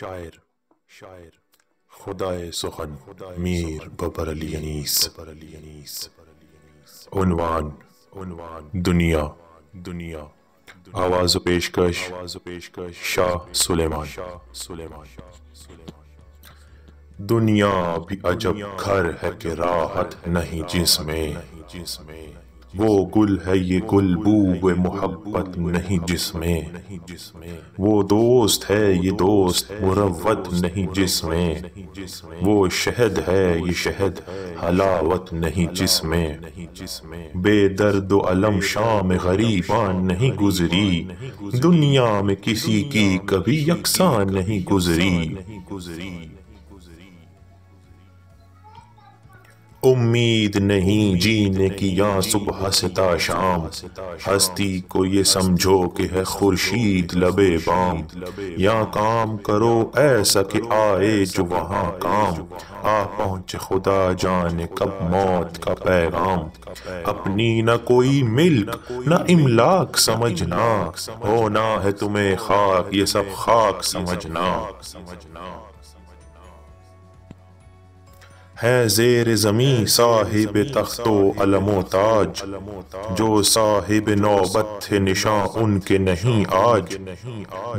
شاعر خدائے سخن میر ببر علی انیس. عنوان دنیا. آواز و پیشکش شاہ سلیمان. دنیا بھی عجب گھر ہے کہ راحت نہیں جس میں، وہ گل ہے یہ گل بو محبت نہیں جس میں، وہ دوست ہے یہ دوست مروت نہیں جس میں، وہ شہد ہے یہ شہد حلاوت نہیں جس میں، بے درد و علم شام غریبان نہیں گزری، دنیا میں کسی کی کبھی یکساں نہیں گزری. امید نہیں جینے کی یا صبح سے تا شام، ہستی کو یہ سمجھو کہ ہے خورشید لبے بام، یا کام کرو ایسا کہ آئے جو وہاں کام، آ پہنچے خدا جانے کب موت کا پیغام. اپنی نہ کوئی ملک نہ املاک سمجھنا، ہونا ہے تمہیں خاک یہ سب خاک سمجھنا. ہے زیر زمیں صاحب تخت و علم و تاج، جو صاحب نوبت تھے نشاں ان کے نہیں آج،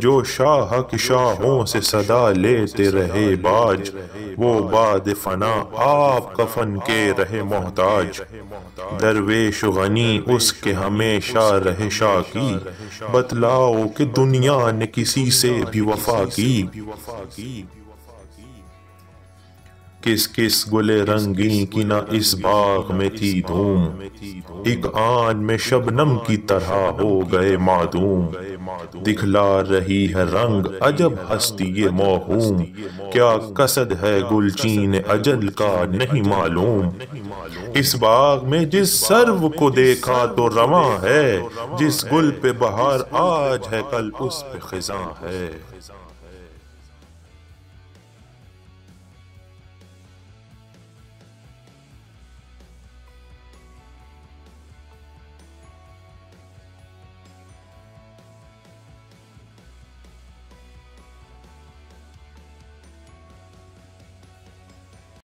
جو شاہ کے شاہوں سے صدا لیتے رہے باج، وہ بعد فنا آپ کفن کے رہے محتاج. درویش و غنی اس کے ہمیشہ رہے شاکی، بتلاؤ کہ دنیا نے کسی سے بھی وفا کی. کس کس گل رنگین کی نہ اس باغ میں تھی دھوم، ایک آن میں شبنم کی طرح ہو گئے معدوم. دکھلا رہی ہے رنگ عجب ہستی یہ موہوم، کیا قصد ہے گلچین اجل کا نہیں معلوم. اس باغ میں جس سرو کو دیکھا تو رواں ہے، جس گل پہ بہار آج ہے کل اس پہ خزاں ہے.